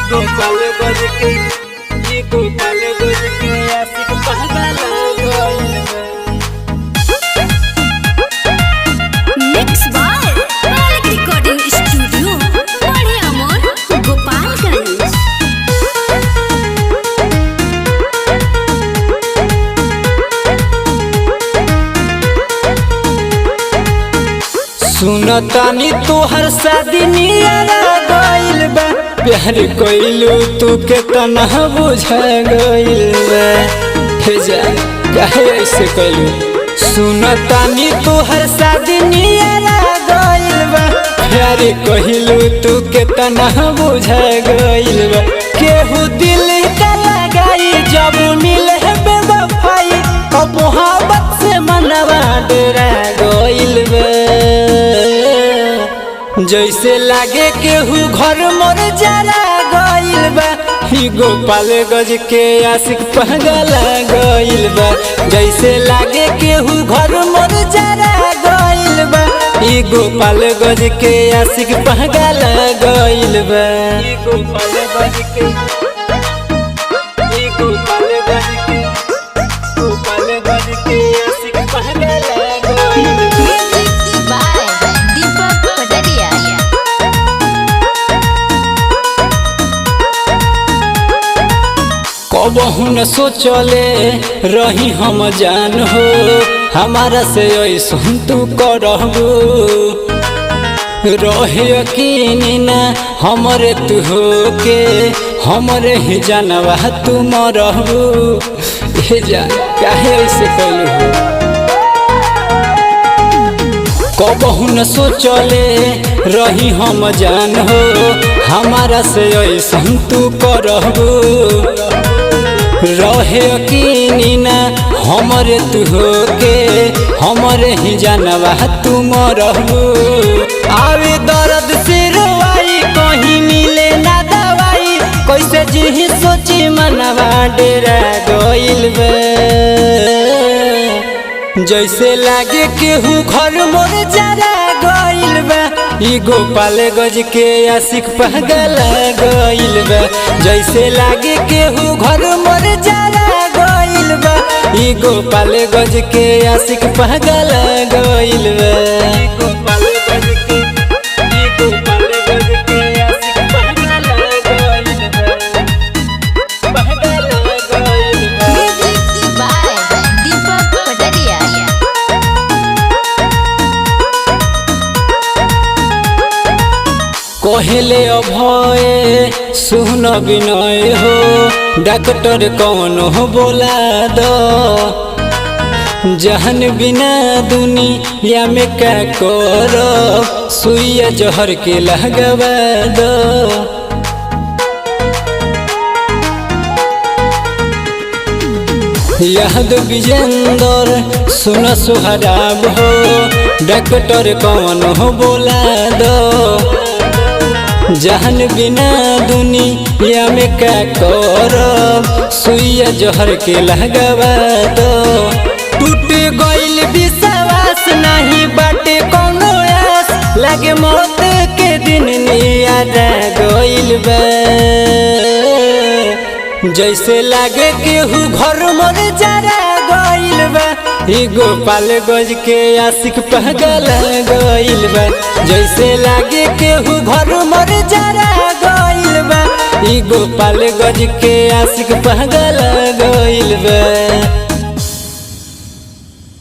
गोपाल गज के ये गोपाल गज के आशिक पागल गइल बा। मिक्स बाय मालिक रिकॉर्डिंग स्टूडियो बढ़िया मोर गोपालगंज। सुनतानी तोहर शादी नियरा गइल बा, प्यार कइलू तू के तना बुझा गइल बा। हे जा काहे ऐसे कइलू? सुनतानी तोहर शादी नियरा गइल बा, प्यार कइलू तू के तना बुझा गइल बा। केहू दिल का लगाई जब मिले बेवफाई, अब मोहब्बत से मनवा डरा गइल बा। जैसे लागे केहू घर मोर जरा गइल बा, ही गोपाल गज के आशिक पागल गइल बा। जैसे लागे केहू घर मोर जरा गइल बा, ही गोपाल गज के आशिक पागल गइल बा। ही गोपाल गज के ही गोपाल गज के गोपाल गज के आशिक पागल गइल बा। कबहू न सोचले रही हम जान हो, हमारा से ऐसन तू करबू। रहे यकीन न हमरे तू हो के, हमरे ही जानवा तू मरबू। हे जान काहे ऐसे कइलू हो? कबहू न सोचले रही हम जान हो, हमारा से ऐसन तू करबू। रहे यकीन न हमरे तू हो के, हमरे ही जानवा तू मरबू। आवे दर्द से रोवाई कहीं मिले ना दवाई, कैसे जी सोची मनवा डेरा गइल बा। जैसे लागे केहू घर मोर जरा गइल बा, ई गोपाल गज के आशिक पागल गइल बा। जैसे लागे केहू घर मोर जरा गइल बा, ई गोपाल गज के आशिक पागल गइल बा। ई गोपाल गज के ई गोपाल गज के आशिक पागल गइल बा, पागल गइल बा। कहले अभय सुन विनय हो, डॉक्टर कौन हो बोला दो। जहन बिना दुनिया में क्या करो, सुइया जहर के लगवा दो। याद विजेंदर सुन सुहराब हो, डॉक्टर कौन हो बोला दो। जहन बिना दुनिया में क्या करब, सुइया जहर के लगवा दो। टूट गइल विश्वास नहीं बाटे कौनो आस, लागे मौत के दिन नियारा गइल बा। जैसे लागे केहू घर मोर जरा गइल बा, ई गोपाल गज के आशिक पागल गइल बा। जैसे लागे केहू घर मोर जरा गइल बा, ई गोपाल गज के आशिक पागल गइल बा।